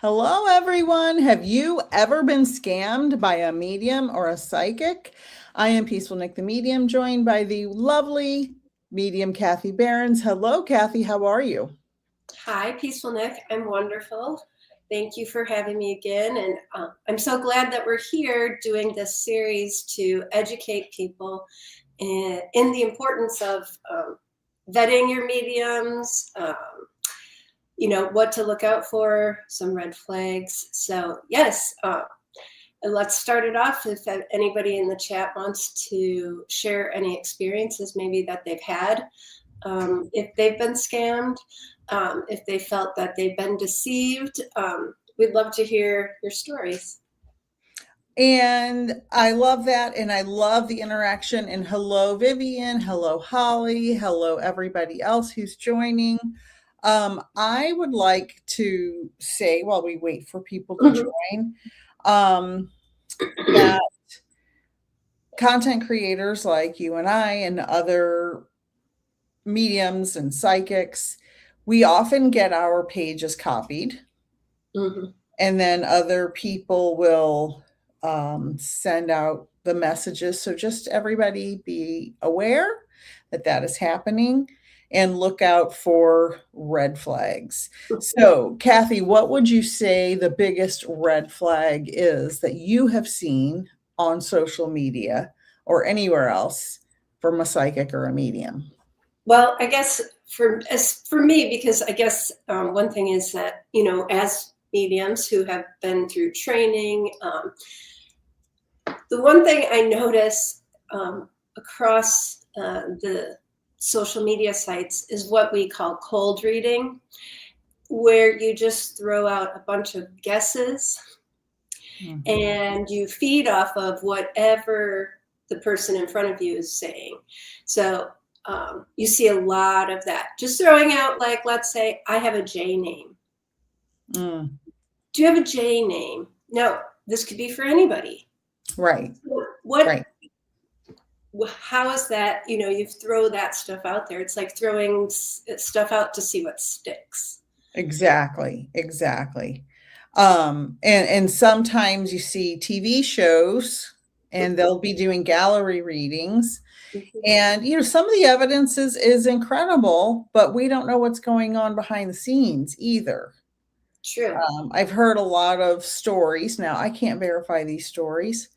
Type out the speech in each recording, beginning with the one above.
Hello, everyone. Have you ever been scammed by a medium or a psychic? I am Peaceful Nick, the medium, joined by the lovely medium Kathy Behrens. Hello, Kathy. How are you? Hi, Peaceful Nick. I'm wonderful. Thank you for having me again. And I'm so glad that we're here doing this series to educate people in the importance of vetting your mediums, what to look out for, some red flags. So, yes, and let's start it off. If anybody in the chat wants to share any experiences maybe that they've had, if they've been scammed, if they felt that they've been deceived. We'd love to hear your stories. And I love that. And I love the interaction. And hello, Vivian. Hello, Holly. Hello, everybody else who's joining. I would like to say, while we wait for people to join, that content creators like you and I and other mediums and psychics, we often get our pages copied. Mhm. And then other people will send out the messages. So just everybody be aware that that is happening and look out for red flags. So, Kathy, what would you say the biggest red flag is that you have seen on social media or anywhere else from a psychic or a medium? Well, I guess for me, because I guess one thing is that as mediums who have been through training, the one thing I notice across the social media sites is what we call cold reading, where you just throw out a bunch of guesses and you feed off of whatever the person in front of you is saying. So you see a lot of that. Just throwing out, like, let's say I have a J name. Mm. Do you have a J name? No, this could be for anybody. Right. What? Right. How is that? You throw that stuff out there. It's like throwing stuff out to see what sticks. Exactly, exactly. And sometimes you see TV shows and they'll be doing gallery readings. And some of the evidence is incredible, but we don't know what's going on behind the scenes either. True. I've heard a lot of stories. Now, I can't verify these stories,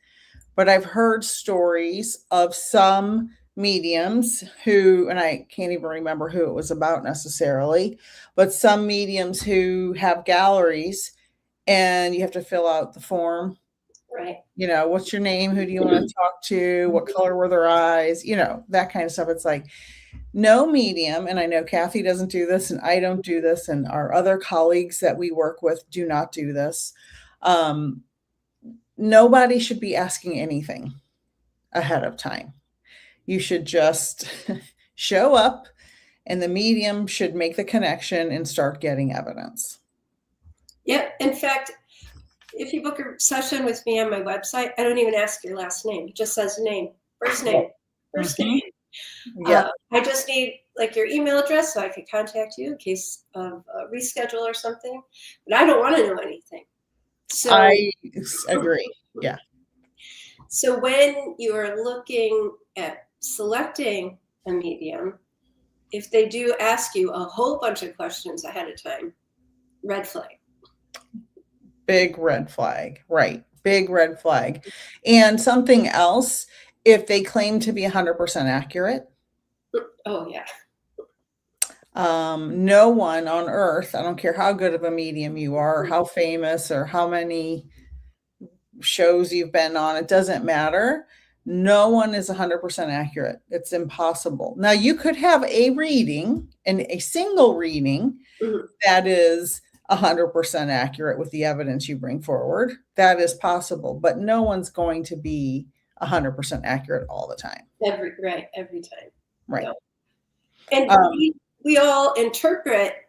but I've heard stories of some mediums who, and I can't even remember who it was about necessarily, but some mediums who have galleries and you have to fill out the form. Right. What's your name? Who do you want to talk to? What color were their eyes? That kind of stuff. It's like no medium, and I know Kathy doesn't do this, and I don't do this, and our other colleagues that we work with do not do this. Nobody should be asking anything ahead of time. You should just show up and the medium should make the connection and start getting evidence. Yeah. In fact, if you book a session with me on my website, I don't even ask your last name. It just says name, first name, first name. Yeah. I just need like your email address so I could contact you in case of a reschedule or something. But I don't want to know anything. So I agree. Yeah. So when you're looking at selecting a medium, if they do ask you a whole bunch of questions ahead of time, red flag. Big red flag. Right. Big red flag. And something else, if they claim to be 100% accurate. Oh, yeah. No one on earth, I don't care how good of a medium you are, how famous or how many shows you've been on, it doesn't matter. No one is 100% accurate. It's impossible. Now, you could have a reading and a single reading that is 100% accurate with the evidence you bring forward. That is possible, but no one's going to be 100% accurate all the time. Every time. Right. No. And we all interpret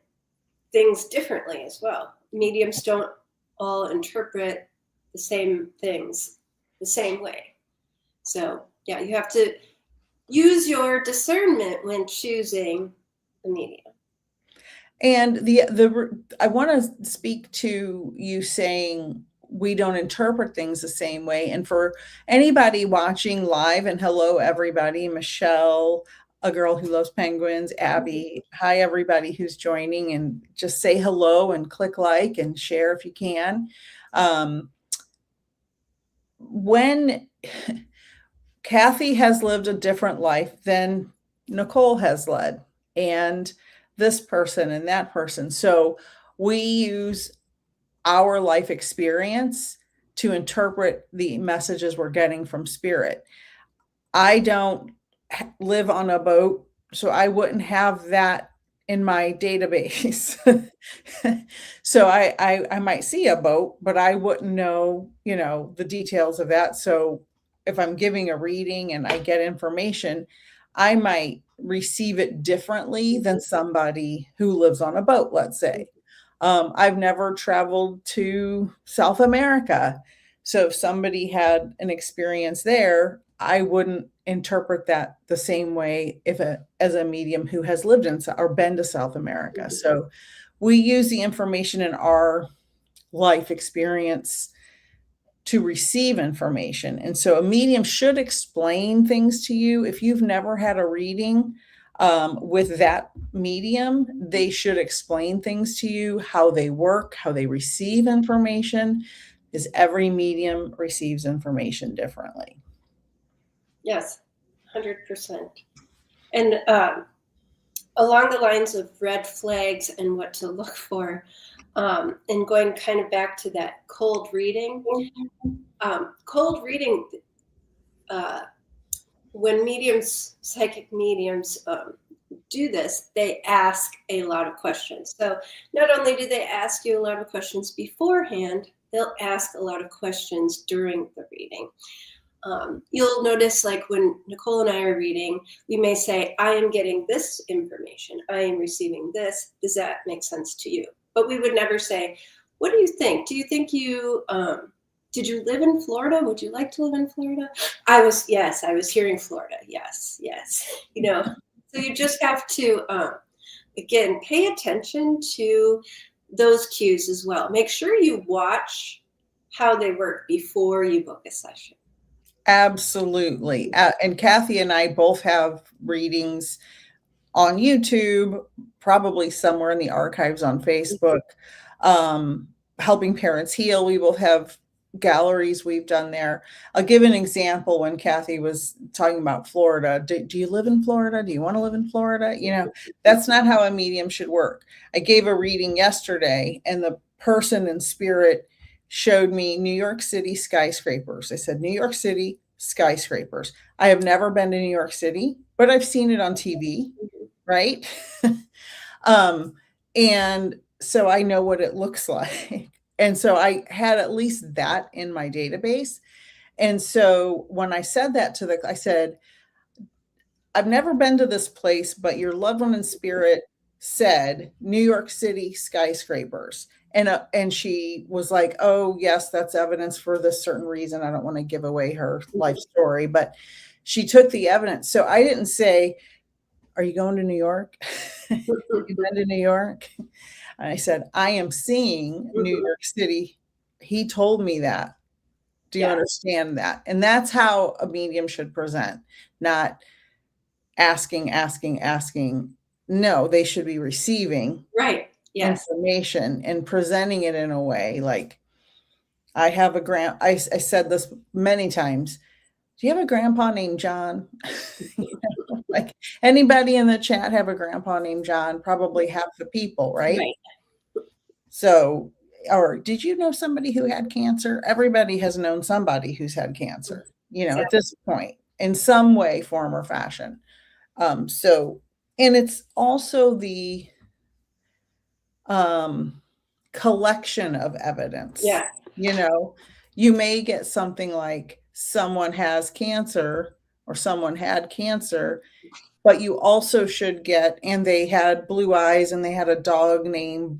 things differently as well. Mediums don't all interpret the same things the same way. So, yeah, you have to use your discernment when choosing a medium. And I want to speak to you saying we don't interpret things the same way. And for anybody watching live, and hello, everybody, Michelle, a girl who loves penguins, Abby, hi, everybody who's joining, and just say hello and click like and share if you can. When Kathy has lived a different life than Nicole has led, and this person and that person. So we use our life experience to interpret the messages we're getting from spirit. I don't live on a boat, so I wouldn't have that in my database. So I might see a boat, but I wouldn't know, the details of that. So if I'm giving a reading and I get information, I might receive it differently than somebody who lives on a boat, let's say. I've never traveled to South America. So if somebody had an experience there, I wouldn't interpret that the same way as a medium who has lived in or been to South America. So we use the information in our life experience to receive information. And so a medium should explain things to you. If you've never had a reading with that medium, they should explain things to you, how they work, how they receive information, because every medium receives information differently. Yes, 100%. And along the lines of red flags and what to look for, and going kind of back to that cold reading, when psychic mediums do this, they ask a lot of questions. So not only do they ask you a lot of questions beforehand, they'll ask a lot of questions during the reading. You'll notice, like when Nicole and I are reading, we may say, I am getting this information. I am receiving this. Does that make sense to you? But we would never say, what do you think? Do you think did you live in Florida? Would you like to live in Florida? Yes, I was hearing Florida. Yes. So you just have to, again, pay attention to those cues as well. Make sure you watch how they work before you book a session. Absolutely. And Kathy and I both have readings on YouTube, probably somewhere in the archives on Facebook. Helping Parents Heal, we both have galleries we've done there. I'll give an example. When Kathy was talking about Florida, do you live in Florida? Do you want to live in Florida? That's not how a medium should work. I gave a reading yesterday, and the person in spirit showed me New York City skyscrapers. I said, New York City skyscrapers. I have never been to New York City, but I've seen it on TV, right? And so I know what it looks like. And so I had at least that in my database. And so when I said that I said, I've never been to this place, but your loved one in spirit said New York City skyscrapers. And she was like, oh, yes, that's evidence for this certain reason. I don't want to give away her life story, but she took the evidence. So I didn't say, are you going to New York? You been to New York? And I said, I am seeing New York City. He told me that. Do you understand that? And that's how a medium should present, not asking. No, they should be receiving information and presenting it in a way like, I have I said this many times. Do you have a grandpa named John? Like anybody in the chat have a grandpa named John? Probably half the people, right? So, or did you know somebody who had cancer? Everybody has known somebody who's had cancer, at this point, in some way, form, or fashion. So, and it's also the collection of evidence. Yeah. You may get something like someone has cancer or someone had cancer, but you also should get, and they had blue eyes and they had a dog named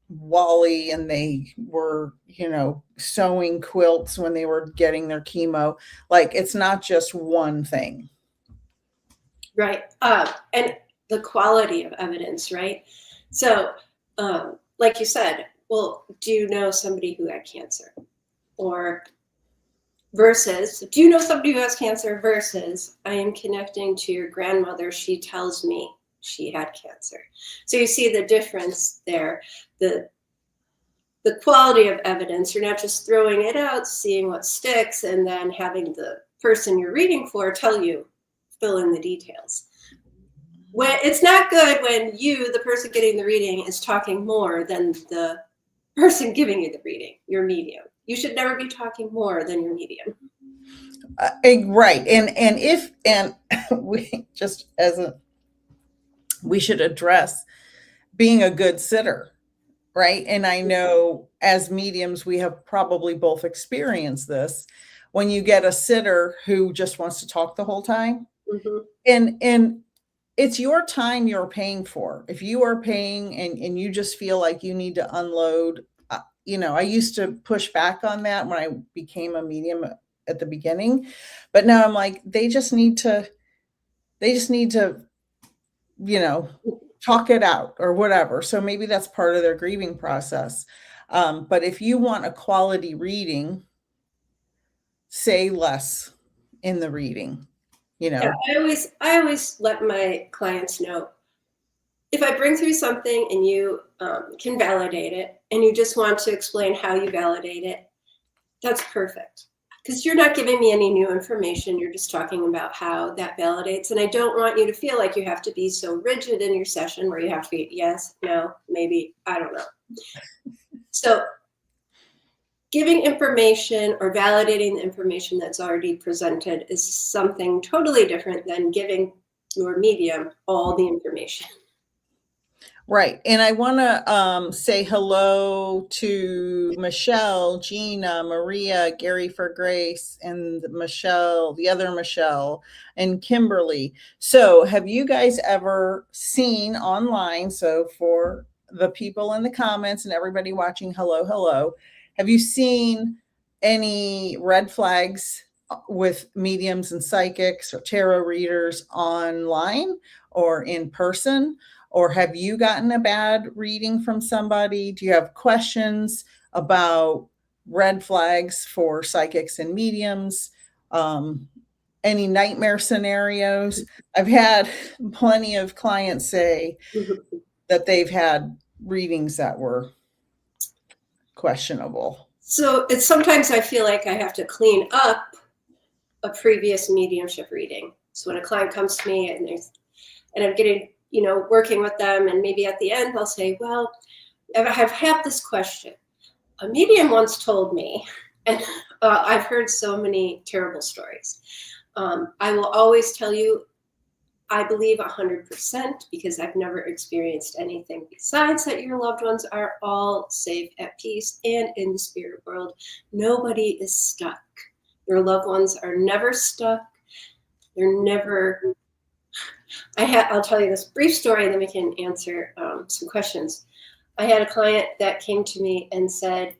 Wally, and they were, sewing quilts when they were getting their chemo. Like, it's not just one thing. Right. And the quality of evidence, right? So, like you said, well, do you know somebody who had cancer? Or versus, do you know somebody who has cancer? Versus, I am connecting to your grandmother. She tells me she had cancer. So you see the difference there. The quality of evidence, you're not just throwing it out, seeing what sticks, and then having the person you're reading for tell you, fill in the details. When it's not good when you, the person getting the reading, is talking more than the person giving you the reading, your medium. You should never be talking more than your medium. Right. And we just we should address being a good sitter, right? And I know as mediums, we have probably both experienced this when you get a sitter who just wants to talk the whole time. Mhm. And it's your time you're paying for. If you are paying and you just feel like you need to unload, I used to push back on that when I became a medium at the beginning, but now I'm like, they just need to, talk it out or whatever. So maybe that's part of their grieving process. But if you want a quality reading, say less in the reading, Yeah, I always let my clients know, if I bring through something and you can validate it, and you just want to explain how you validate it, that's perfect. Because you're not giving me any new information. You're just talking about how that validates. And I don't want you to feel like you have to be so rigid in your session where you have to be yes, no, maybe, I don't know. So giving information or validating the information that's already presented is something totally different than giving your medium all the information. Right. And I want to say hello to Michelle, Gina, Maria, Gary for Grace, and Michelle, the other Michelle, and Kimberly. So, have you guys ever seen online? So, for the people in the comments and everybody watching, hello, hello. Have you seen any red flags with mediums and psychics or tarot readers online or in person? Or have you gotten a bad reading from somebody? Do you have questions about red flags for psychics and mediums? Any nightmare scenarios? I've had plenty of clients say that they've had readings that were questionable. So it's sometimes I feel like I have to clean up a previous mediumship reading. So when a client comes to me and I'm getting, working with them, and maybe at the end they'll say, well, I've had this question. A medium once told me, and I've heard so many terrible stories. I will always tell you, I believe 100% because I've never experienced anything besides that your loved ones are all safe, at peace, and in the spirit world. Nobody is stuck. Your loved ones are never stuck. They're never. I'll tell you this brief story, and then we can answer some questions. I had a client that came to me and said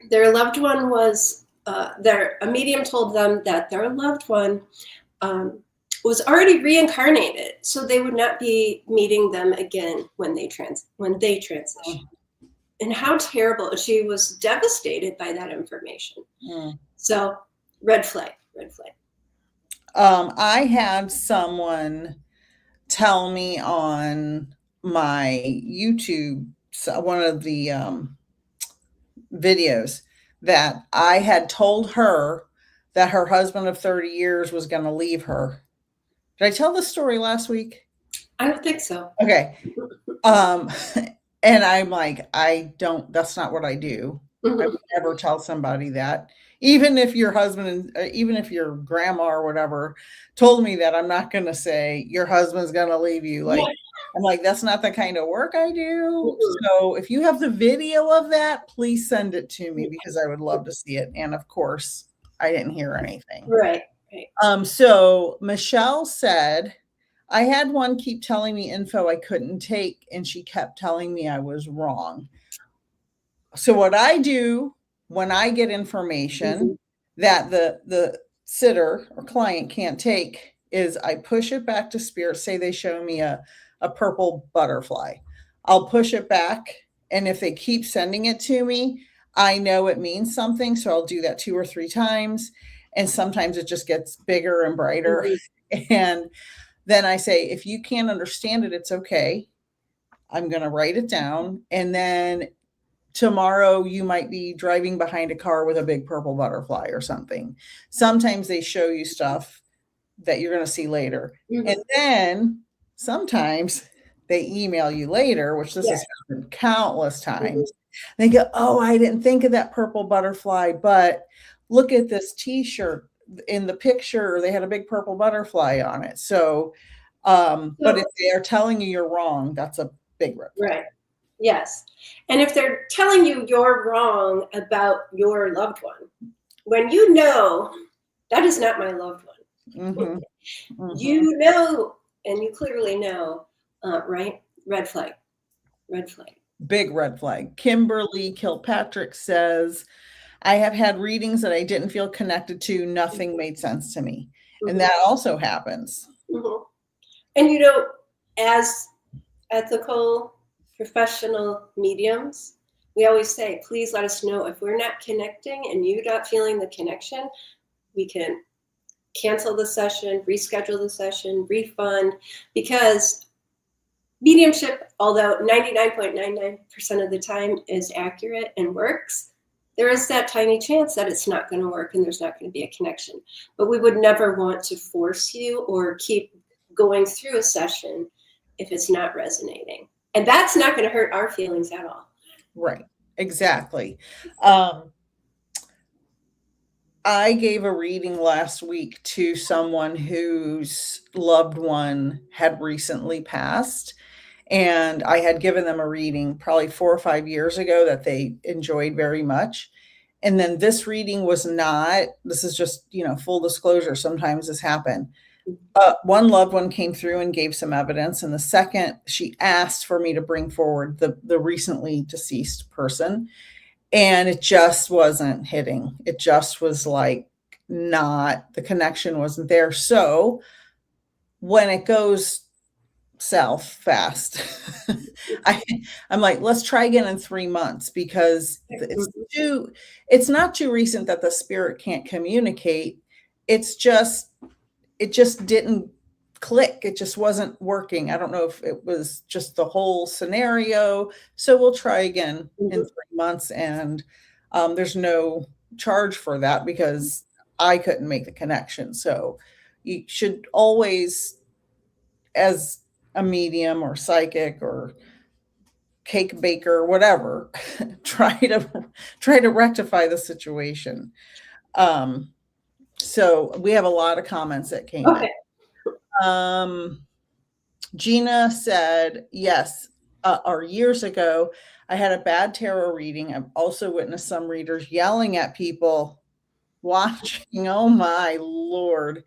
their loved one was, a medium told them that their loved one was already reincarnated, so they would not be meeting them again when they transition. And how terrible! She was devastated by that information. So, red flag. I had someone tell me on my YouTube, one of the videos, that I had told her that her husband of 30 years was going to leave her. Did I tell this story last week? I don't think so. Okay. And I'm like, that's not what I do. I would never tell somebody that. Even if your husband, even if your grandma or whatever told me that, I'm not going to say your husband's going to leave you. Like, I'm like, that's not the kind of work I do. So if you have the video of that, please send it to me because I would love to see it. And of course, I didn't hear anything. Right. So Michelle said, I had one keep telling me info I couldn't take, and she kept telling me I was wrong. So what I do when I get information that the sitter or client can't take is I push it back to spirit, say they show me a a purple butterfly. I'll push it back. And if they keep sending it to me, I know it means something. So I'll do that 2 or 3 times. And sometimes it just gets bigger and brighter. Mhm. And then I say, if you can't understand it, it's okay. I'm going to write it down. And then tomorrow you might be driving behind a car with a big purple butterfly or something. Sometimes they show you stuff that you're going to see later. Mhm. And then sometimes they email you later, which this Yes. has happened countless times. Mhm. They go, oh, I didn't think of that purple butterfly, but look at this t-shirt in the picture. They had a big purple butterfly on it. So, but if they are telling you you're wrong, that's a big red flag. Right. Yes. And if they're telling you you're wrong about your loved one, when you know that is not my loved one, Mhm, mhm. you know, and you clearly know, right? Red flag, red flag. Big red flag. Kimberly Kilpatrick says, I have had readings that I didn't feel connected to. Nothing made sense to me. And Mhm. that also happens. Mhm. And you know, as ethical, professional mediums, we always say, please let us know if we're not connecting and you're not feeling the connection. We can cancel the session, reschedule the session, refund, because mediumship, although 99.99% of the time is accurate and works, there is that tiny chance that it's not going to work and there's not going to be a connection. But we would never want to force you or keep going through a session if it's not resonating. And that's not going to hurt our feelings at all. Right. Exactly. I gave a reading last week to someone whose loved one had recently passed. And I had given them a reading probably 4 or 5 years ago that they enjoyed very much. And then this reading was not, this is just, full disclosure. Sometimes this happen. One loved one came through and gave some evidence. And the second, she asked for me to bring forward the recently deceased person. And it just wasn't hitting. It just was like not, the connection wasn't there. So when it goes south fast, I'm like, let's try again in 3 months, because it's not too recent that the spirit can't communicate. It just didn't click. It just wasn't working. I don't know if it was just the whole scenario. So we'll try again in 3 months. And there's no charge for that because I couldn't make the connection. So you should always, as a medium or psychic or cake baker, whatever, try to rectify the situation. So we have a lot of comments that came in. Gina said, yes, or years ago, I had a bad tarot reading. I've also witnessed some readers yelling at people watching. Oh my Lord.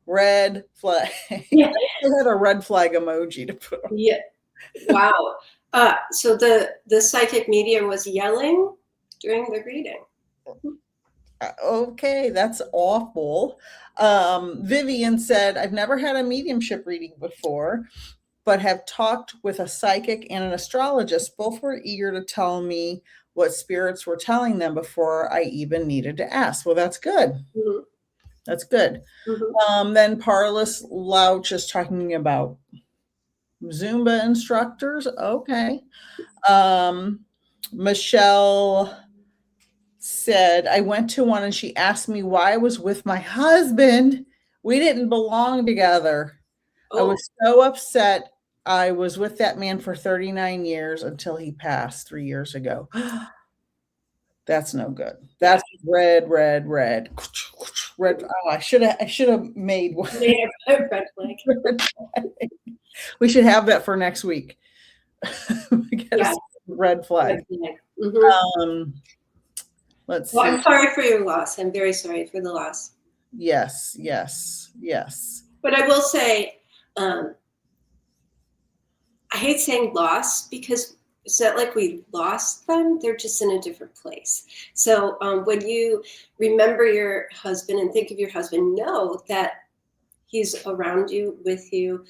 Red flag. Yeah. I had a red flag emoji to put on. Yeah. Wow. So the psychic medium was yelling during the reading. Okay, that's awful. Vivian said, I've never had a mediumship reading before, but have talked with a psychic and an astrologist. Both were eager to tell me what spirits were telling them before I even needed to ask. Well, that's good. Mm-hmm. That's good. Mm-hmm. Then Parlis Louch is talking about Zumba instructors. Okay. Michelle said, I went to one and she asked me why I was with my husband. We didn't belong together. I was so upset. I was with that man for 39 years until he passed 3 years ago. That's no good. That's red. Red. Oh, I should have made one. Red flag. We should have that for next week. Yeah. Red flag. Mm-hmm. Let's well, see. I'm sorry for your loss. I'm very sorry for the loss. Yes. But I will say, I hate saying loss because it's not like we lost them. They're just in a different place. So when you remember your husband and think of your husband, know that he's around you, with you.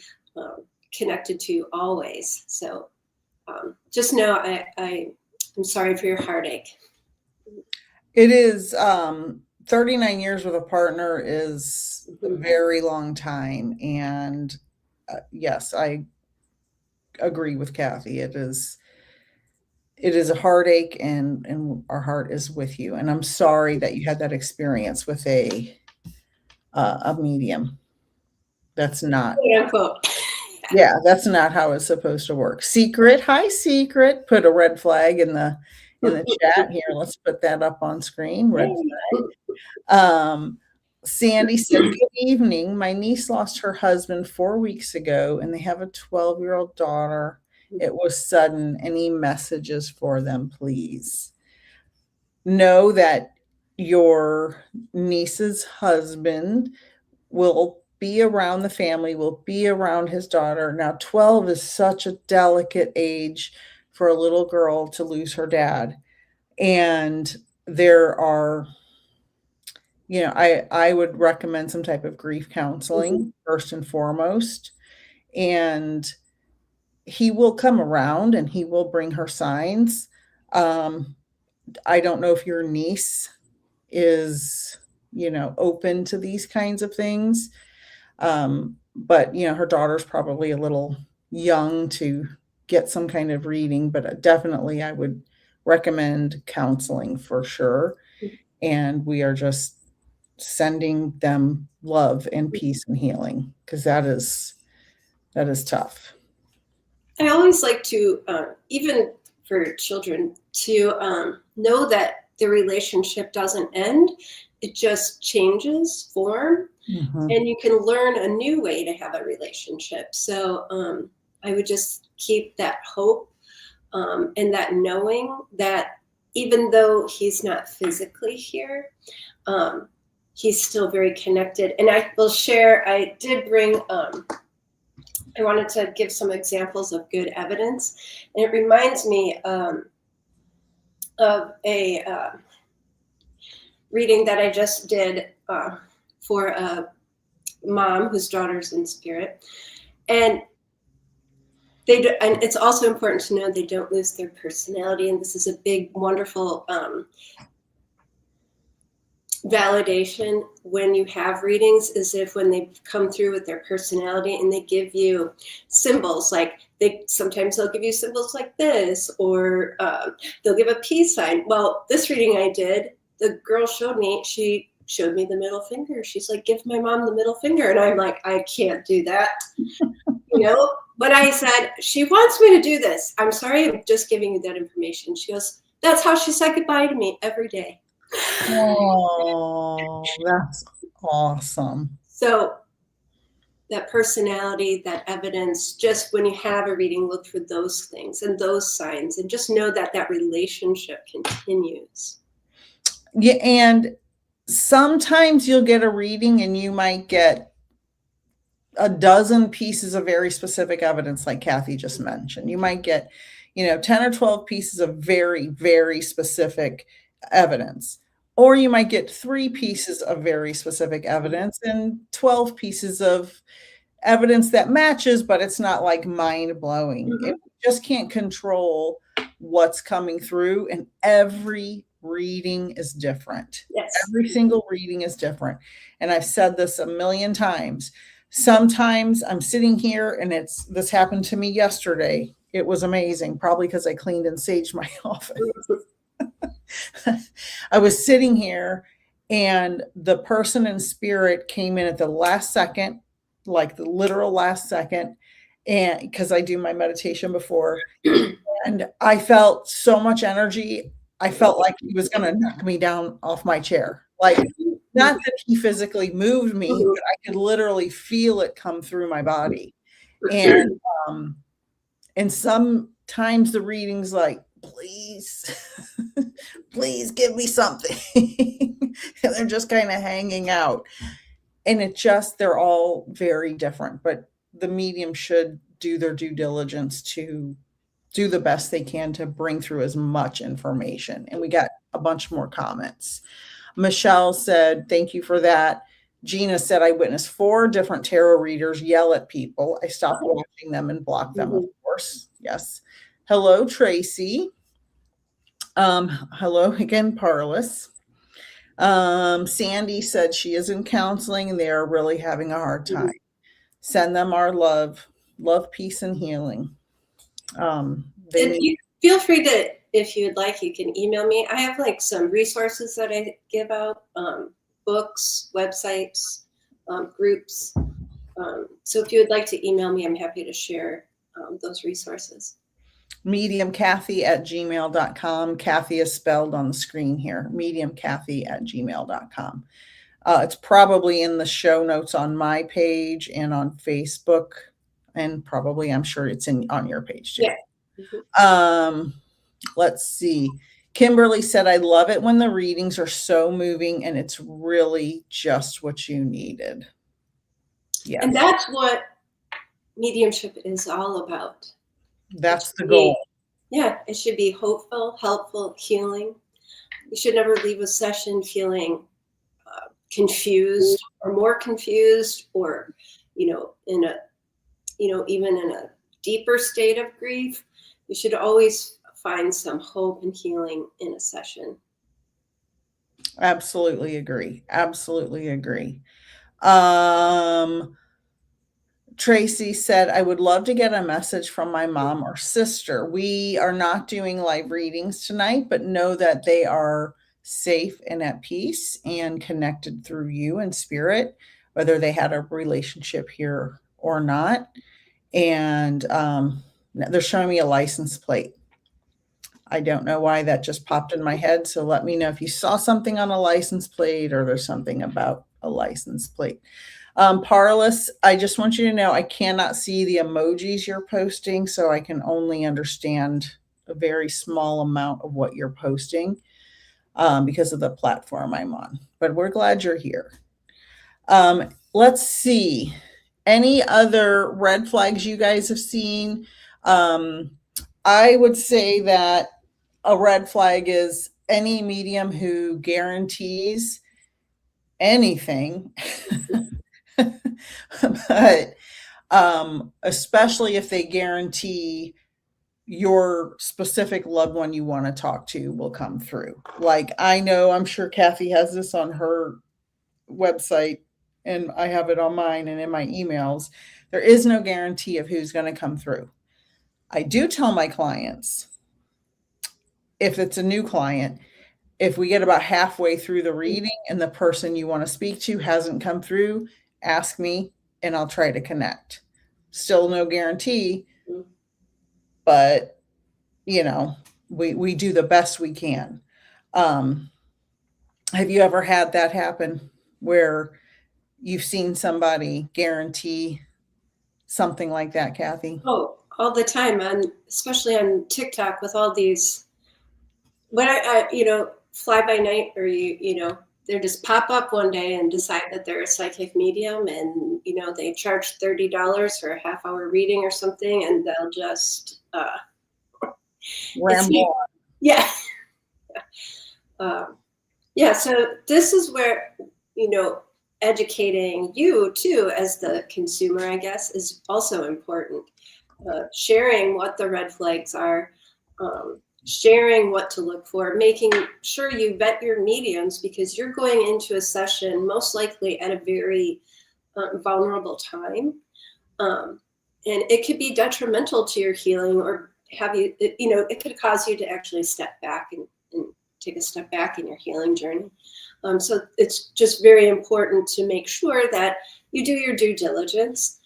connected to always. So just know I'm sorry for your heartache. It is 39 years with a partner is a very long time. And yes, I agree with Kathy. It is a heartache, and our heart is with you. And I'm sorry that you had that experience with a medium. That's not, yeah, that's not how it's supposed to work. Secret, hi Secret, put a red flag in the chat here. Let's put that up on screen. Red flag. Sandy said, good evening. My niece lost her husband 4 weeks ago, and they have a 12-year-old daughter. It was sudden. Any messages for them, please? Know that your niece's husband will be around the family, will be around his daughter. Now, 12 is such a delicate age for a little girl to lose her dad. And there are, I would recommend some type of grief counseling first and foremost. And he will come around and he will bring her signs. I don't know if your niece is, open to these kinds of things. But her daughter's probably a little young to get some kind of reading, but definitely I would recommend counseling for sure. And we are just sending them love and peace and healing, because that is tough. I always like to, even for children, to know that the relationship doesn't end. It just changes form, and you can learn a new way to have a relationship. So I would just keep that hope and that knowing that even though he's not physically here, he's still very connected. And I will share, I did bring, I wanted to give some examples of good evidence. And it reminds me of a reading that I just did for a mom whose daughter's in spirit. And and it's also important to know they don't lose their personality. And this is a big, wonderful validation when you have readings, is if when they come through with their personality and they give you symbols, like sometimes they'll give you symbols like this, or they'll give a peace sign. Well, this reading I did, the girl she showed me the middle finger. She's like, give my mom the middle finger. And I'm like, I can't do that, But I said, she wants me to do this. I'm sorry, I'm just giving you that information. She goes, that's how she said goodbye to me every day. Oh, that's awesome. So that personality, that evidence, just when you have a reading, look for those things and those signs, and just know that that relationship continues. Yeah, and sometimes you'll get a reading and you might get a dozen pieces of very specific evidence, like Kathy just mentioned. You might get, 10 or 12 pieces of very, very specific evidence. Or you might get 3 pieces of very specific evidence and 12 pieces of evidence that matches, but it's not like mind-blowing. It just can't control what's coming through, and every reading is different. Yes. Every single reading is different. And I've said this a million times. Sometimes I'm sitting here and this happened to me yesterday. It was amazing, probably because I cleaned and saged my office. I was sitting here and the person in spirit came in at the last second, like the literal last second, and because I do my meditation before, and I felt so much energy. I felt like he was going to knock me down off my chair. Like, not that he physically moved me, but I could literally feel it come through my body. And sometimes the reading's like, please, please give me something. And they're just kind of hanging out. And they're all very different, but the medium should do their due diligence to do the best they can to bring through as much information. And we got a bunch more comments. Michelle said, thank you for that. Gina said, I witnessed 4 different tarot readers yell at people. I stopped watching them and blocked them, of course. Yes. Hello, Tracy. Hello again, Parlis. Sandy said she is in counseling and they are really having a hard time. Send them our love, peace, and healing. Feel free to, if you'd like, you can email me. I have like some resources that I give out, books, websites, groups. So if you would like to email me, I'm happy to share those resources. mediumkathy@gmail.com. Kathy is spelled on the screen here. mediumkathy@gmail.com. It's probably in the show notes on my page and on Facebook, and probably, I'm sure it's on your page too. Yeah. Let's see. Kimberly said, I love it when the readings are so moving and it's really just what you needed. Yes. And that's what mediumship is all about. That's the goal. Yeah, it should be hopeful, helpful, healing. You should never leave a session feeling confused or more confused, or, even in a deeper state of grief. You should always find some hope and healing in a session. Absolutely agree. Absolutely agree. Tracy said, I would love to get a message from my mom or sister. We are not doing live readings tonight, but know that they are safe and at peace and connected through you and spirit, whether they had a relationship here or not. And they're showing me a license plate. I don't know why that just popped in my head. So let me know if you saw something on a license plate or there's something about a license plate. Parlis, I just want you to know I cannot see the emojis you're posting, so I can only understand a very small amount of what you're posting because of the platform I'm on. But we're glad you're here. Let's see. Any other red flags you guys have seen? I would say that a red flag is any medium who guarantees anything, but especially if they guarantee your specific loved one you want to talk to will come through. Like, I'm sure Kathy has this on her website and I have it on mine and in my emails. There is no guarantee of who's going to come through. I do tell my clients, if it's a new client, if we get about halfway through the reading and the person you want to speak to hasn't come through, ask me and I'll try to connect. Still no guarantee, but we do the best we can. Have you ever had that happen where you've seen somebody guarantee something like that, Kathy? Oh, all the time, especially on TikTok with all these, when I fly by night, or they just pop up one day and decide that they're a psychic medium, and they charge $30 for a half-hour reading or something, and they'll just ramble. Yeah. So this is where educating you too as the consumer, I guess, is also important. Sharing what the red flags are, sharing what to look for, making sure you vet your mediums, because you're going into a session most likely at a very vulnerable time. And it could be detrimental to your healing, or it could cause you to actually step back and take a step back in your healing journey. So it's just very important to make sure that you do your due diligence.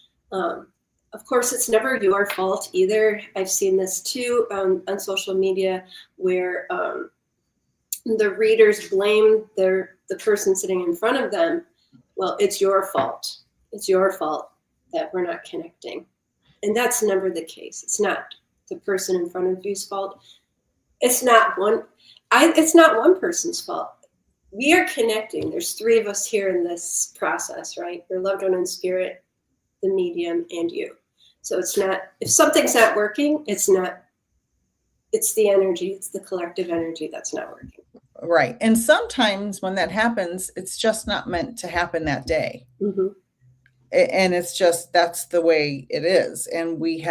Of course, it's never your fault either. I've seen this too on social media, where the readers blame the person sitting in front of them. Well, it's your fault. It's your fault that we're not connecting. And that's never the case. It's not the person in front of you's fault. It's not one person's fault. We are connecting. There's 3 of us here in this process, right? Your loved one in spirit, the medium, and you. So it's not, if something's not working, it's the energy, it's the collective energy that's not working. Right. And sometimes when that happens, it's just not meant to happen that day. Mm-hmm. And it's just, that's the way it is. And we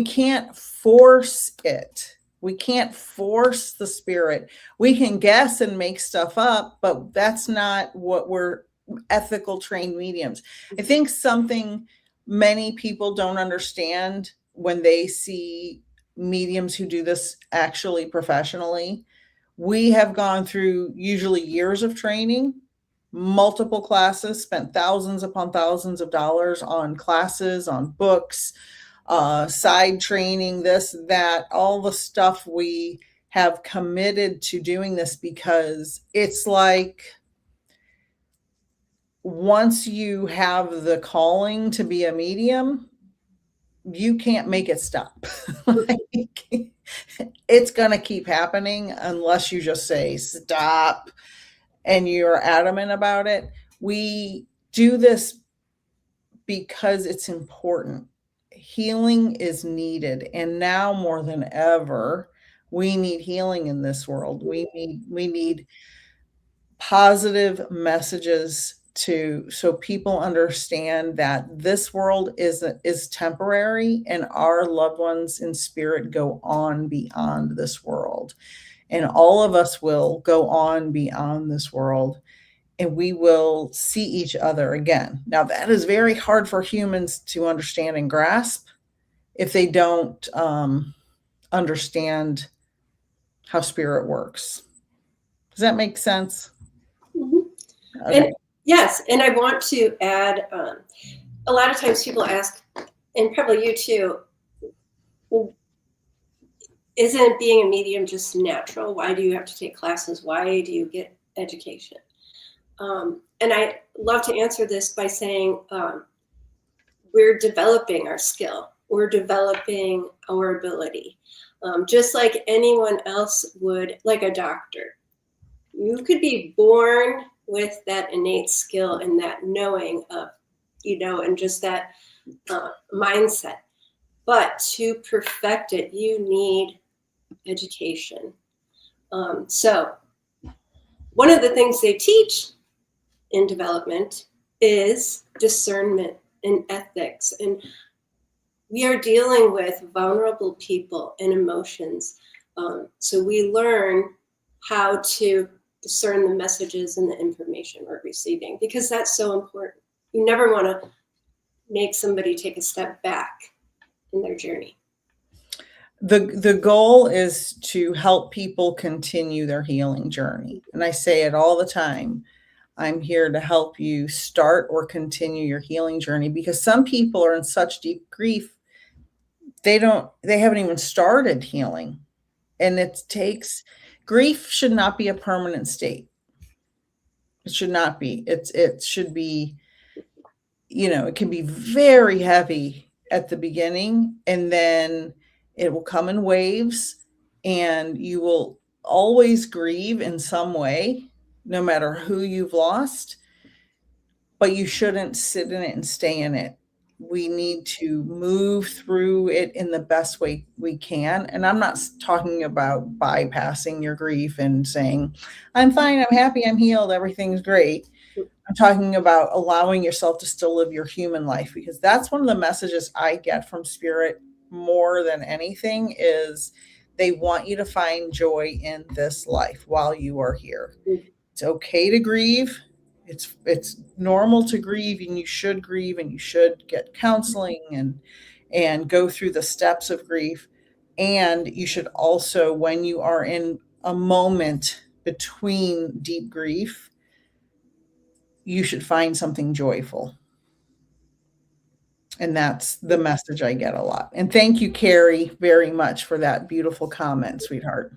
can't force it. We can't force the spirit. We can guess and make stuff up, but that's not what we're ethical trained mediums. I think something many people don't understand when they see mediums who do this actually professionally. We have gone through usually years of training, multiple classes, spent thousands upon thousands of dollars on classes, on books, side training, this, that, all the stuff. We have committed to doing this because it's like once you have the calling to be a medium, you can't make it stop. Like, it's going to keep happening unless you just say stop and you're adamant about it. We do this because it's important. Healing is needed. And now more than ever, we need healing in this world. We need positive messages so people understand that this world is temporary and our loved ones in spirit go on beyond this world. And all of us will go on beyond this world and we will see each other again. Now, that is very hard for humans to understand and grasp if they don't understand how spirit works. Does that make sense? Mm-hmm. Okay. And yes, and I want to add, a lot of times people ask, and probably you too, well, isn't being a medium just natural? Why do you have to take classes? Why do you get education? And I love to answer this by saying we're developing our skill. We're developing our ability. Just like anyone else would, like a doctor. You could be born with that innate skill and that knowing of, and just that mindset. But to perfect it, you need education. So one of the things they teach in development is discernment and ethics. And we are dealing with vulnerable people and emotions. So we learn how to discern the messages and the information we're receiving, because that's so important. You never want to make somebody take a step back in their journey. The goal is to help people continue their healing journey. And I say it all the time. I'm here to help you start or continue your healing journey, because some people are in such deep grief, they haven't even started healing. And grief should not be a permanent state. It should not be. It should be, it can be very heavy at the beginning, and then it will come in waves, and you will always grieve in some way, no matter who you've lost, but you shouldn't sit in it and stay in it. We need to move through it in the best way we can. And I'm not talking about bypassing your grief and saying, I'm fine, I'm happy, I'm healed, everything's great. I'm talking about allowing yourself to still live your human life, because that's one of the messages I get from spirit more than anything is they want you to find joy in this life while you are here. It's okay to grieve. It's normal to grieve, and you should grieve, and you should get counseling and go through the steps of grief. And you should also, when you are in a moment between deep grief, you should find something joyful. And that's the message I get a lot. And thank you, Carrie, very much for that beautiful comment, sweetheart.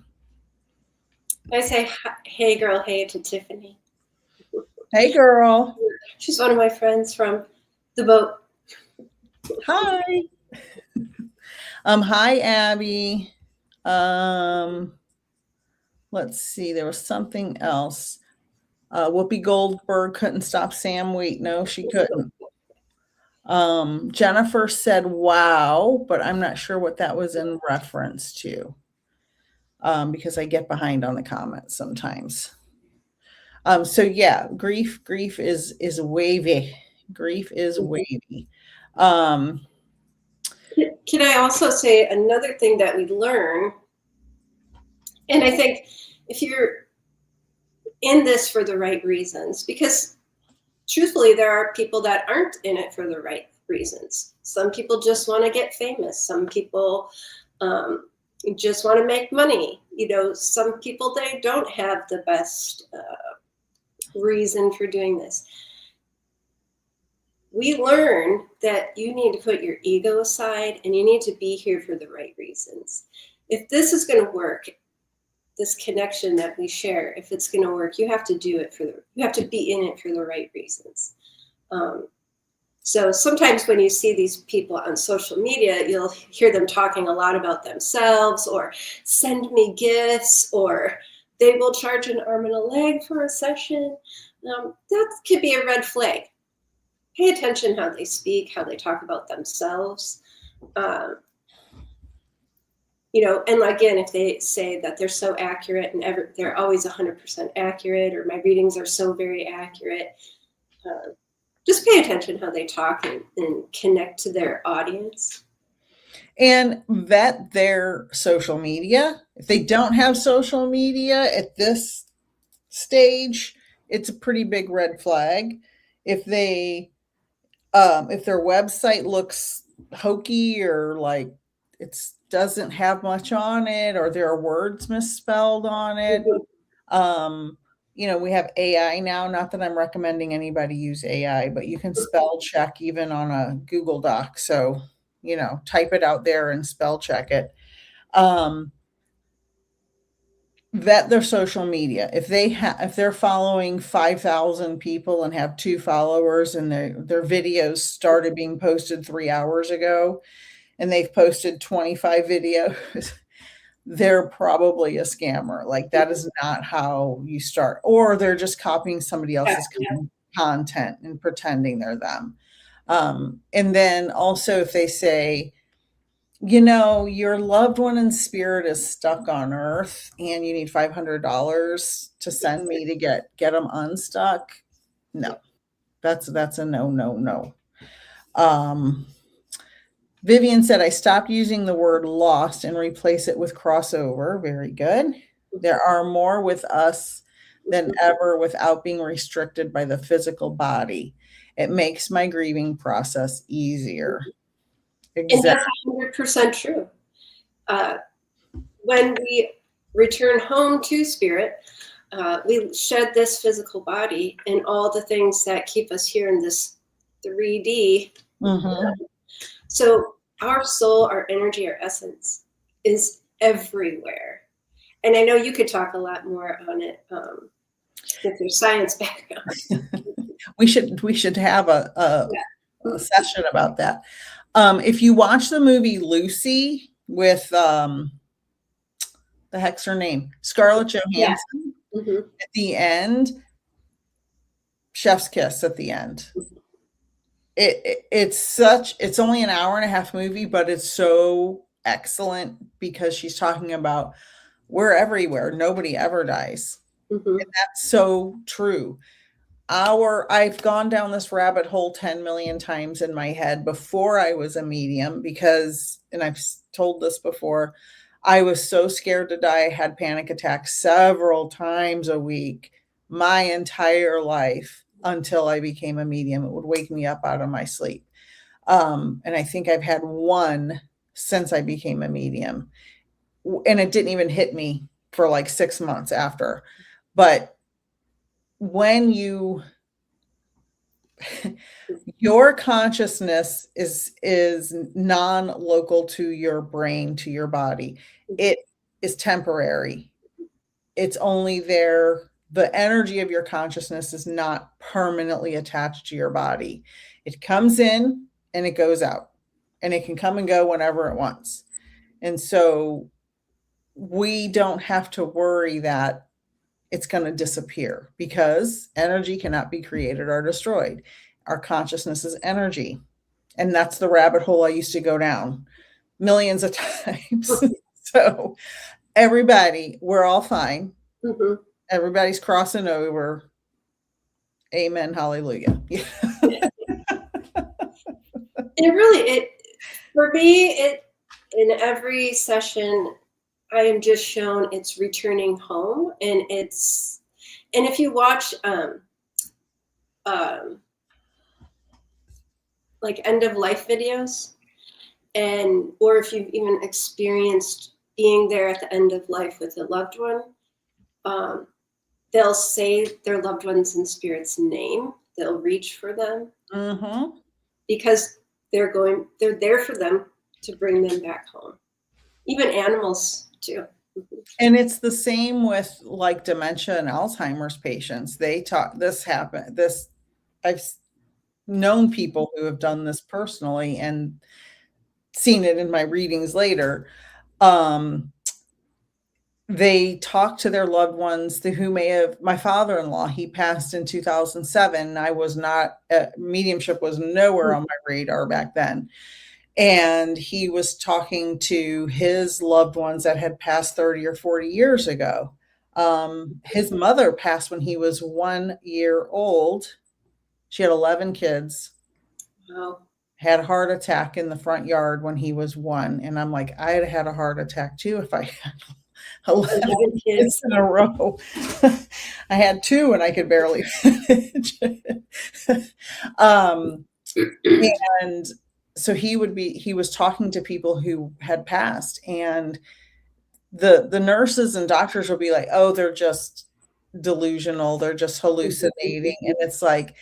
I say, hey, girl, hey to Tiffany. Hey, girl. She's one of my friends from the boat. Hi. Hi, Abby. Let's see. There was something else. Whoopi Goldberg couldn't stop Sam Wheat. No, she couldn't. Jennifer said, wow, but I'm not sure what that was in reference to. because I get behind on the comments sometimes. So yeah, grief is wavy. Grief is wavy. Um, Can I also say another thing that we learn? And I think if you're in this for the right reasons, because truthfully, there are people that aren't in it for the right reasons. Some people just want to get famous. Some people just want to make money. Some people, they don't have the best reason for doing this. We learn that you need to put your ego aside and you need to be here for the right reasons. If this is going to work, this connection that we share, if it's going to work, you have to do it you have to be in it for the right reasons. So sometimes when you see these people on social media, you'll hear them talking a lot about themselves, or send me gifts, or they will charge an arm and a leg for a session. That could be a red flag. Pay attention how they speak, how they talk about themselves. And again, if they say that they're so accurate and they're always 100% accurate, or my readings are so very accurate, just pay attention how they talk and connect to their audience. And vet their social media. If they don't have social media at this stage, it's a pretty big red flag. If their website looks hokey, or like it doesn't have much on it, or there are words misspelled on it. We have AI now, not that I'm recommending anybody use AI, but you can spell check even on a Google Doc. So, type it out there and spell check it. Vet their social media. If they're following 5,000 people and have 2 followers, and their videos started being posted 3 hours ago, and they've posted 25 videos, they're probably a scammer. Like, that is not how you start. Or they're just copying somebody else's content and pretending they're them. And then also, if they say, your loved one in spirit is stuck on earth and you need $500 to send me to get them unstuck. No, that's a no. Vivian said, I stopped using the word lost and replace it with crossover. Very good. There are more with us than ever without being restricted by the physical body. It makes my grieving process easier. Exactly. And that's 100% true. When we return home to spirit, we shed this physical body and all the things that keep us here in this 3D. So our soul, our energy, our essence is everywhere. And I know you could talk a lot more on it with your science background. We should have a session about that. If you watch the movie Lucy with the heck's her name, Scarlett Johansson, at the end, chef's kiss at the end. It's only an hour and a half movie, but it's so excellent because she's talking about we're everywhere. Nobody ever dies. And that's so true. I've gone down this rabbit hole 10 million times in my head before I was a medium because, and I've told this before, I was so scared to die. I had panic attacks several times a week, my entire life, until I became a medium. It would wake me up out of my sleep. And I think I've had one since I became a medium. And it didn't even hit me for like 6 months after. But when your consciousness is non-local to your brain, to your body, it is temporary. It's only there. The energy of your consciousness is not permanently attached to your body. It comes in and it goes out, and it can come and go whenever it wants. And so we don't have to worry that it's going to disappear, because energy cannot be created or destroyed. Our consciousness is energy. And that's the rabbit hole I used to go down millions of times. So everybody, we're all fine. Mhm. Everybody's crossing over. Amen. Hallelujah. Yeah. It really, it, for me, it, in every session, I am just shown it's returning home, and it's, and if you watch um like end of life videos, and or if you've even experienced being there at the end of life with a loved one, um, they'll say their loved ones in spirit's name. They'll reach for them Mm-hmm. because they're there for them to bring them back home. Even animals too. And it's the same with like dementia and Alzheimer's patients. They talk, this happened, this, I've known people who have done this personally and seen it in my readings later. Um, they talk to their loved ones who may have, my father-in-law, he passed in 2007. I was not, mediumship was nowhere on my radar back then. And he was talking to his loved ones that had passed 30 or 40 years ago. His mother passed when he was 1 year old. She had 11 kids, Wow. had a heart attack in the front yard when he was one. And I'm like, I'd had a heart attack too if I had 11 kids Kids. in a row. I had two and I could barely finish. And so he was talking to people who had passed, and the nurses and doctors will be like, oh, they're just delusional, they're just hallucinating. And it's like,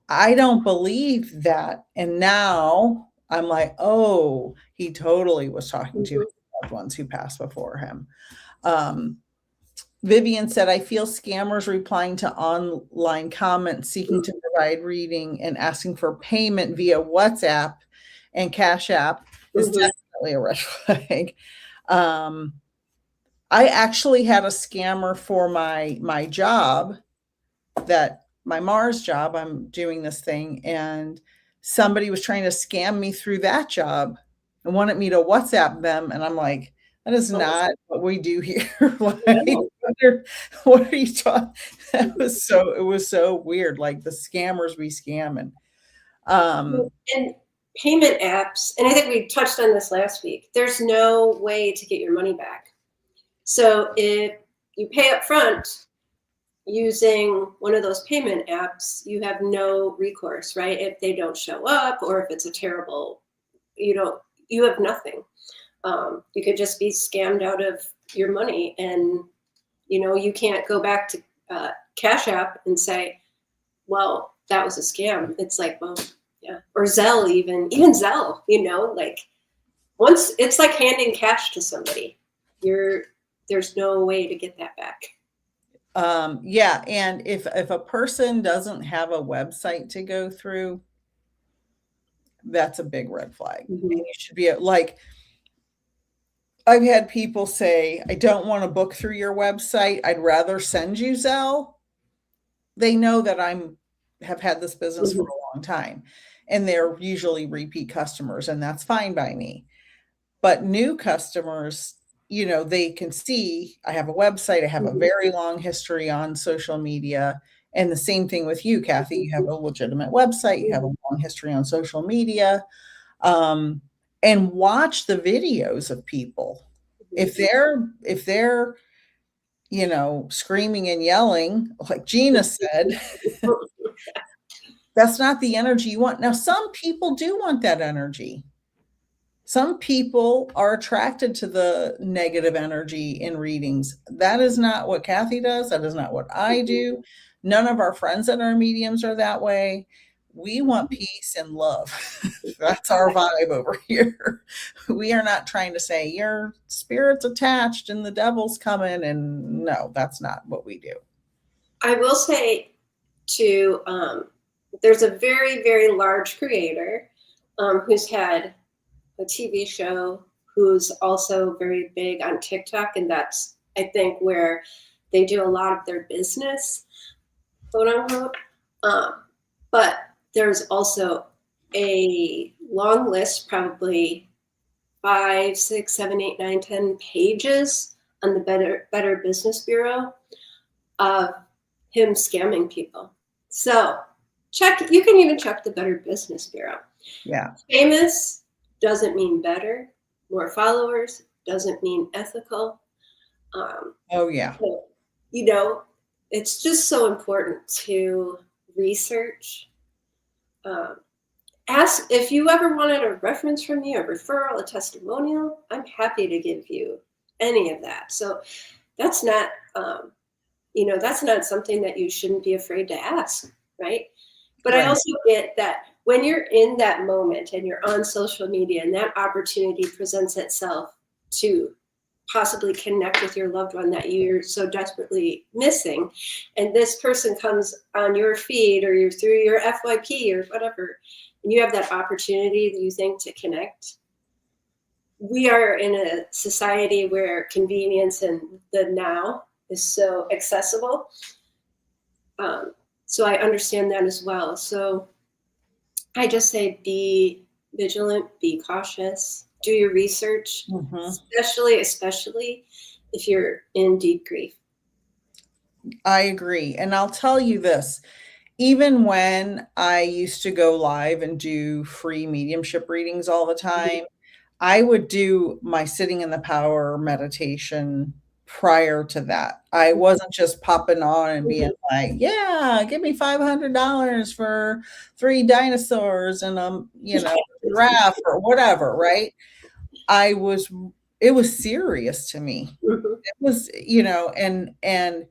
I don't believe that. And now I'm like, oh, he totally was talking to his loved ones who passed before him. Vivian said, I feel scammers replying to online comments seeking to provide reading and asking for payment via WhatsApp and Cash App is definitely a red flag. I actually had a scammer for my job, that my Mars job. I'm doing this thing, and somebody was trying to scam me through that job and wanted me to WhatsApp them, and I'm like, that is not what we do here. Like, what are you talking? It was so weird. Like the scammers be scamming. And payment apps, and I think we touched on this last week, there's no way to get your money back. So if you pay up front using one of those payment apps, you have no recourse, right? If they don't show up, or if it's a terrible, you have nothing. You could just be scammed out of your money, and you can't go back to Cash App and say, well, that was a scam. It's like, well, yeah. Or Zelle, even Zelle, like once it's like handing cash to somebody, there's no way to get that back. Yeah, and if a person doesn't have a website to go through, that's a big red flag. Mm-hmm. And you should be like, I've had people say, I don't want to book through your website. I'd rather send you Zelle. They know that have had this business for a long time, and they're usually repeat customers, and that's fine by me. But new customers, they can see I have a website. I have a very long history on social media. And the same thing with you, Kathy. You have a legitimate website. You have a long history on social media. And watch the videos of people. If they're screaming and yelling, like Gina said, that's not the energy you want. Now, some people do want that energy. Some people are attracted to the negative energy in readings. That is not what Kathy does. That is not what I do. None of our friends that are mediums are that way. We want peace and love. That's our vibe over here. We are not trying to say your spirit's attached and the devil's coming. And no, that's not what we do. I will say too, there's a very, very large creator who's had a TV show, who's also very big on TikTok. And that's, I think, where they do a lot of their business, quote unquote. But there's also a long list, probably 5, 6, 7, 8, 9, 10 pages on the Better Business Bureau of him scamming people. So you can even check the Better Business Bureau. Yeah. Famous doesn't mean better. More followers doesn't mean ethical. Oh, yeah. So, you know, it's just so important to research. Ask if you ever wanted a reference from me, a referral, a testimonial. I'm happy to give you any of that. So that's not, that's not something that you shouldn't be afraid to ask, right? But I Right. also get that when you're in that moment and you're on social media and that opportunity presents itself to possibly connect with your loved one that you're so desperately missing, and this person comes on your feed or you're through your FYP or whatever, and you have that opportunity that you think to connect. We are in a society where convenience and the now is so accessible. So I understand that as well. So I just say be vigilant, be cautious, do your research, especially if you're in deep grief. I agree. And I'll tell you this, even when I used to go live and do free mediumship readings all the time, I would do my sitting in the power meditation prior to that. I wasn't just popping on and being like, yeah, give me $500 for 3 dinosaurs and giraffe or whatever, right? It was serious to me. It was, and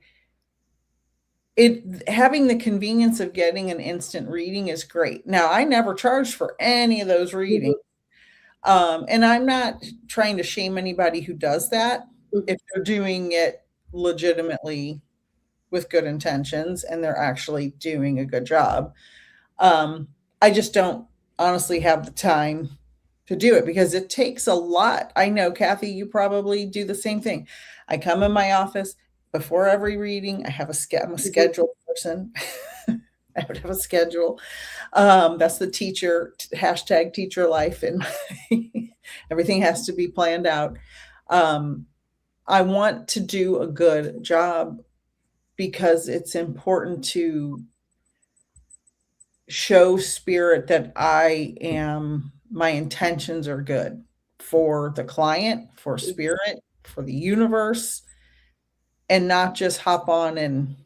having the convenience of getting an instant reading is great. Now, I never charged for any of those readings. And I'm not trying to shame anybody who does that if they're doing it legitimately with good intentions and they're actually doing a good job. I just don't honestly have the time to do it because it takes a lot. I know, Kathy, you probably do the same thing. I come in my office before every reading. I'm a scheduled person. I would have a schedule. That's the #teacher life, and everything has to be planned out. I want to do a good job because it's important to show spirit that my intentions are good for the client, for spirit, for the universe, and not just hop on and,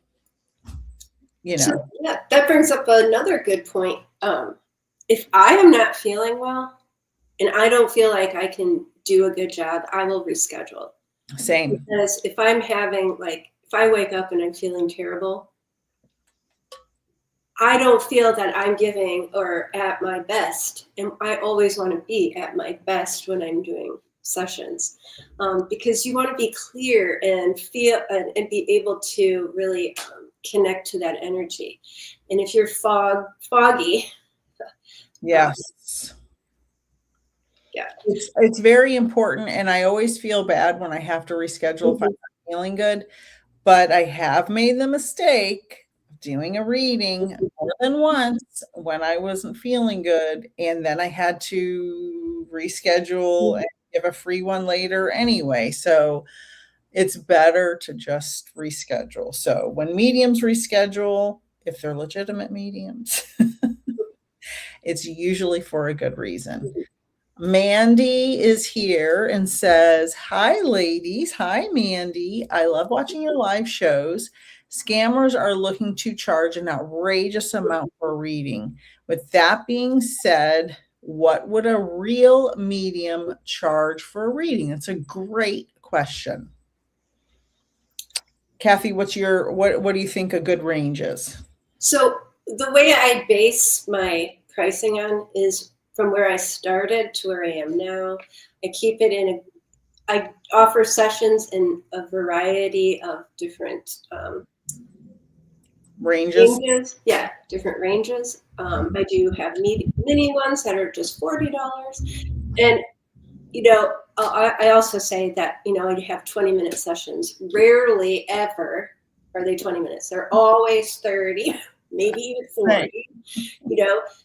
So, yeah, that brings up another good point. If I am not feeling well and I don't feel like I can do a good job, I will reschedule. Same. Because if I wake up and I'm feeling terrible, I don't feel that I'm giving or at my best. And I always want to be at my best when I'm doing sessions, because you want to be clear and feel and be able to really connect to that energy. And if you're foggy, yes. Yeah. It's very important, and I always feel bad when I have to reschedule if I'm not feeling good, but I have made the mistake of doing a reading more than once when I wasn't feeling good, and then I had to reschedule and give a free one later anyway, so it's better to just reschedule. So when mediums reschedule, if they're legitimate mediums, it's usually for a good reason. Mandy is here and says, hi, ladies. Hi, Mandy. I love watching your live shows. Scammers are looking to charge an outrageous amount for a reading. With that being said, what would a real medium charge for a reading? That's a great question. Kathy, what do you think a good range is? So the way I base my pricing on is from where I started to where I am now. I offer sessions in a variety of different ranges. Yeah, different ranges. I do have mini ones that are just $40. And, I also say that, you have 20-minute sessions. Rarely ever are they 20 minutes. They're always 30, maybe even 40,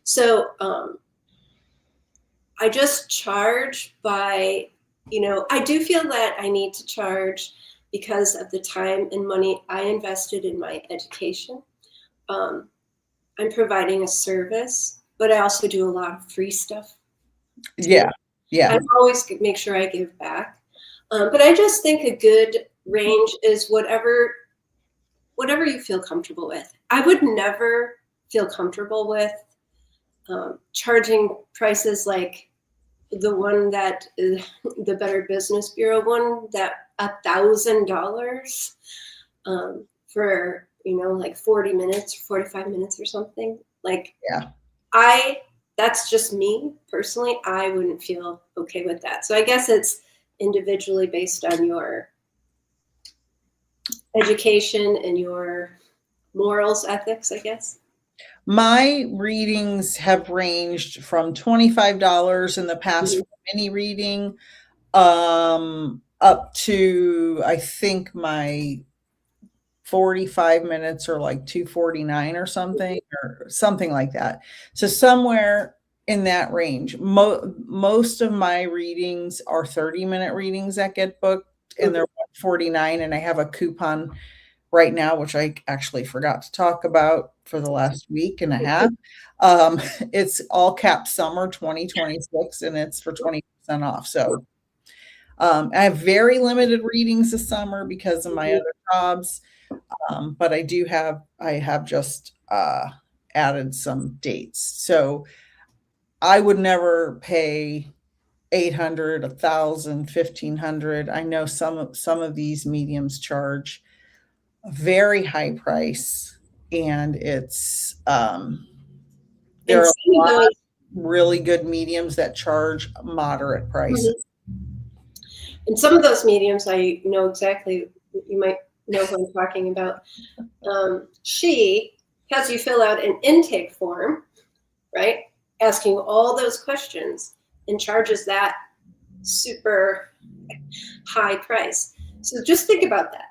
So I just charge by I do feel that I need to charge because of the time and money I invested in my education. Um, I'm providing a service, but I also do a lot of free stuff too. Yeah. Yeah. I always make sure I give back. But I just think a good range is whatever you feel comfortable with. I would never feel comfortable with charging prices like the one that the Better Business Bureau one, that $1,000 for like 40 minutes or 45 minutes or something. Like Yeah. that's just me personally. I wouldn't feel okay with that. So I guess it's individually based on your education and your morals, ethics, I guess. My readings have ranged from $25 in the past Mhm. for mini reading, up to I think my 45 minutes or like 249 or something like that. So somewhere in that range. Most of my readings are 30-minute readings that get booked and they're 149, and I have a coupon right now, which I actually forgot to talk about for the last week and a half. Um, it's all cap summer 2026 and it's for 20% off. So I have very limited readings this summer because of my other jobs. But I have just added some dates. So I would never pay 800, 1,000, 1,500. I know some of these mediums charge a very high price, and there And are some a of lot those, of really good mediums that charge moderate prices. Mhm. And some of those mediums, I know exactly. You might know who I'm talking about. She has you fill out an intake form, right? Asking you all those questions and charges that super high price. So just think about that,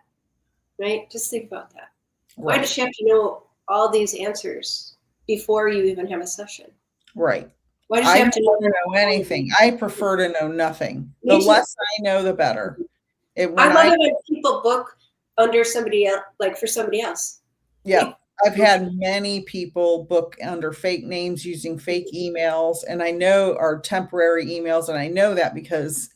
right? Just think about that. Why does Right, she have to know all these answers before you even have a session? right. Why does she I have don't to know? want to know anything. I prefer to know nothing. The Me too. less I know, the better. I When love I it when people book under somebody else, like for somebody else. Yeah, I've had many people book under fake names using fake emails, and I know are temporary emails, and I know that because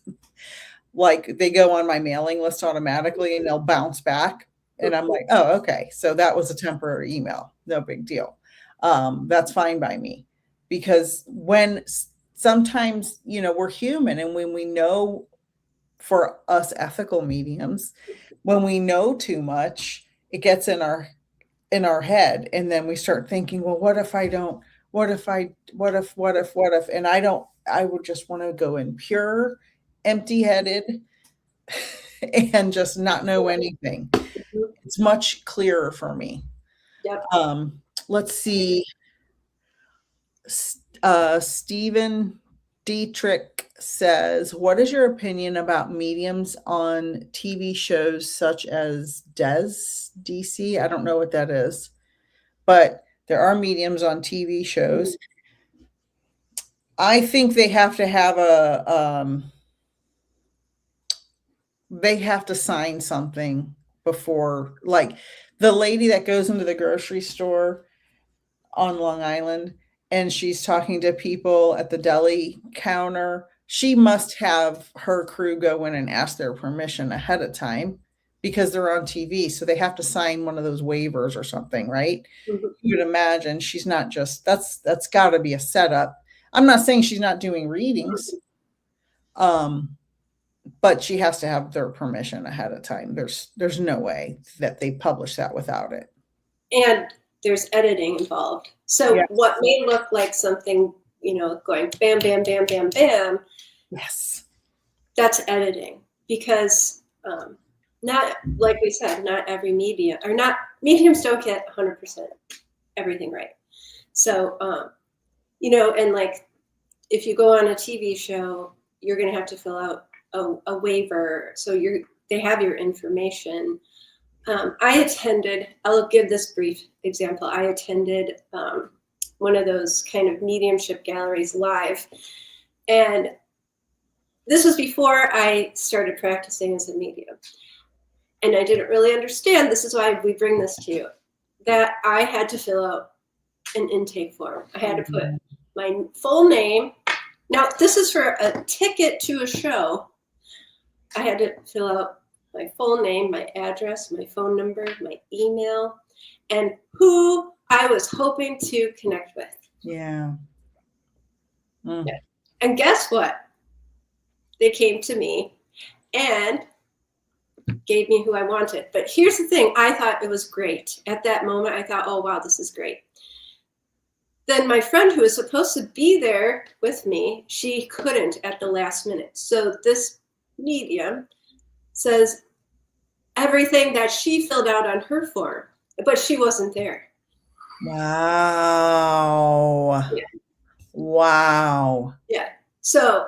like they go on my mailing list automatically and they'll bounce back. And I'm like, oh, okay. So that was a temporary email. No big deal. That's fine by me. Because sometimes, we're human, and when we know, for us ethical mediums, when we know too much, it gets in our head, and then we start thinking, well, what if I don't, what if, and I would just want to go in pure empty headed and just not know anything. Mhm. It's much clearer for me. Yep. Let's see. Stephen Dietrich says, what is your opinion about mediums on TV shows such as DC? I don't know what that is, but there are mediums on TV shows. I think they have to sign something before, like the lady that goes into the grocery store on Long Island and she's talking to people at the deli counter. She must have her crew go in and ask their permission ahead of time because they're on TV. So they have to sign one of those waivers or something, right? Mhm. You would imagine she's not just that's got to be a setup. I'm not saying she's not doing readings, um, but she has to have their permission ahead of time. There's no way that they publish that without it. And there's editing involved. So what Yes. may look like something, going bam, bam, bam, bam, bam, Yes. that's editing because not, like we said, not every media or not mediums don't get 100% everything right. So, and like if you go on a TV show, you're going to have to fill out a waiver. So they have your information. I'll give this brief example. I attended one of those kind of mediumship galleries live, and this was before I started practicing as a medium. And I didn't really understand, this is why we bring this to you, that I had to fill out an intake form. I had to put my full name. Now, this is for a ticket to a show. I had to fill out my full name, my address, my phone number, my email, and who I was hoping to connect with. Yeah. Mm. Yeah. And guess what? They came to me and gave me who I wanted. But here's the thing, I thought it was great. At that moment, I thought, oh, wow, this is great. Then my friend who was supposed to be there with me, she couldn't at the last minute. So this medium says everything that she filled out on her form, but she wasn't there. Wow. Yeah. Wow. Yeah. So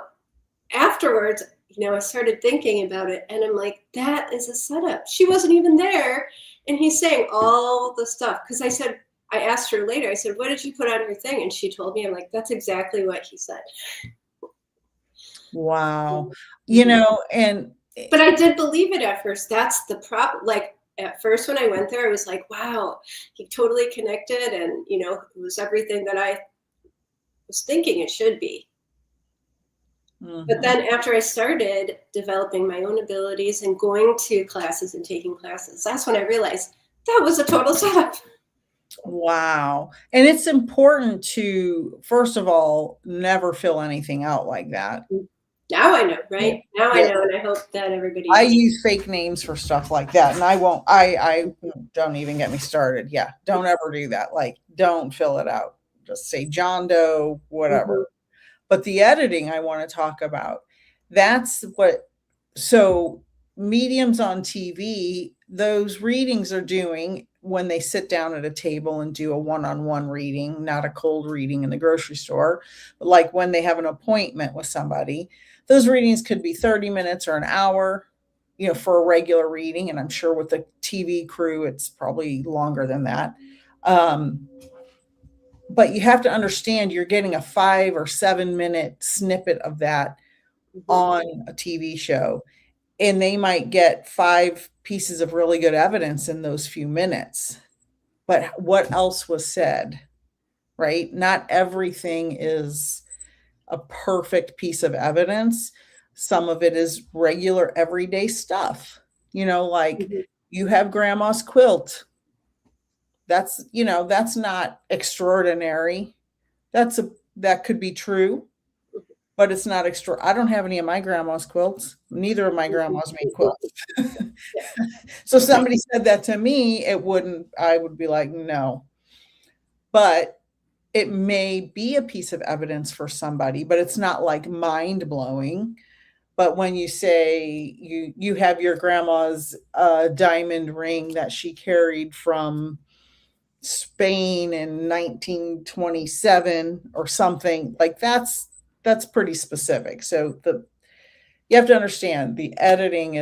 afterwards, I started thinking about it, and I'm like, that is a setup. She wasn't even there, and he's saying all the stuff. Because I asked her later, I said, what did you put on your thing? And she told me, I'm like, that's exactly what he said. Wow. Mm-hmm. But I did believe it at first. That's the problem. Like, at first when I went there, I was like, wow, he totally connected, and, it was everything that I was thinking it should be. Mm-hmm. But then after I started developing my own abilities and going to classes and taking classes, that's when I realized that was a total setup. Wow. And it's important to, first of all, never fill anything out like that. Now I know, right? Now I know, and I hope that everybody I use fake names for stuff like that, and I don't even get me started. Yeah, don't ever do that. Like, don't fill it out. Just say John Doe, whatever. Mm-hmm. But the editing I want to talk about, so mediums on TV, those readings are doing when they sit down at a table and do a one-on-one reading, not a cold reading in the grocery store, but like when they have an appointment with somebody, those readings could be 30 minutes or an hour, for a regular reading. And I'm sure with the TV crew, it's probably longer than that. But you have to understand you're getting a 5 or 7 minute snippet of that on a TV show. And they might get 5 pieces of really good evidence in those few minutes. But what else was said, right? Not everything is a perfect piece of evidence. Some of it is regular everyday stuff, like you have grandma's quilt. That's not extraordinary. That could be true, but it's not extra. I don't have any of my grandma's quilts. Neither of my grandmas made quilts. So somebody said that to me, I would be like, no. But it may be a piece of evidence for somebody, but it's not like mind blowing. But when you say you have your grandma's diamond ring that she carried from Spain in 1927 or something, like that's pretty specific. So you have to understand the editing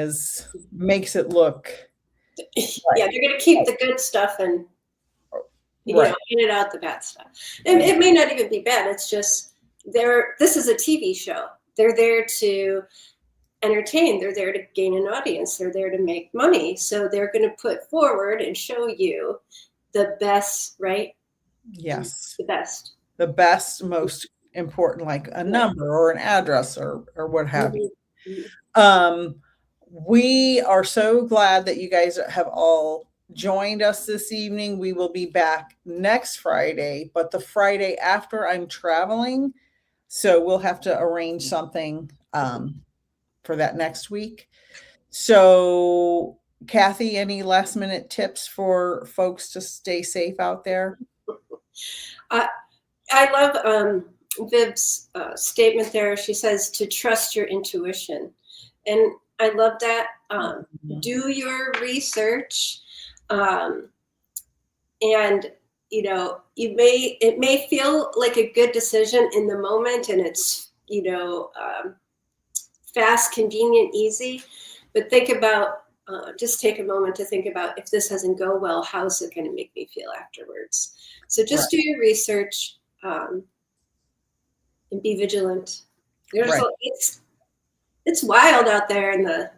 makes it look they're going to keep the good stuff and edit out the bad stuff. And it may not even be bad. It's just this is a TV show. They're there to entertain. They're there to gain an audience. They're there to make money. So they're going to put forward and show you the best, right? Yes. The best. The best, most important, like a number or an address or what have you. We are so glad that you guys have all joined us this evening. We will be back next Friday, but the Friday after I'm traveling. So we'll have to arrange something for that next week. So Kathy, any last minute tips for folks to stay safe out there? I love Viv's statement there. She says to trust your intuition. And I love that. Do your research. And, it may feel like a good decision in the moment, and it's, fast, convenient, easy. But think about, just take a moment to think about, if this doesn't go well, how's it going to make me feel afterwards? So just do your research and be vigilant. It's wild out there in the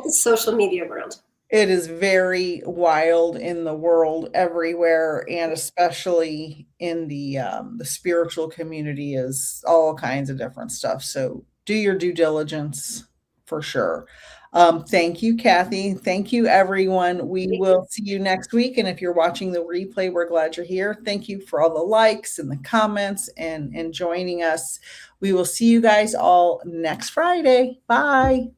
social media world. It is very wild in the world everywhere, and especially in the spiritual community is all kinds of different stuff. So do your due diligence for sure. Thank you, Kathy. Thank you, everyone. We will see you next week. And if you're watching the replay, we're glad you're here. Thank you for all the likes and the comments and joining us. We will see you guys all next Friday. Bye.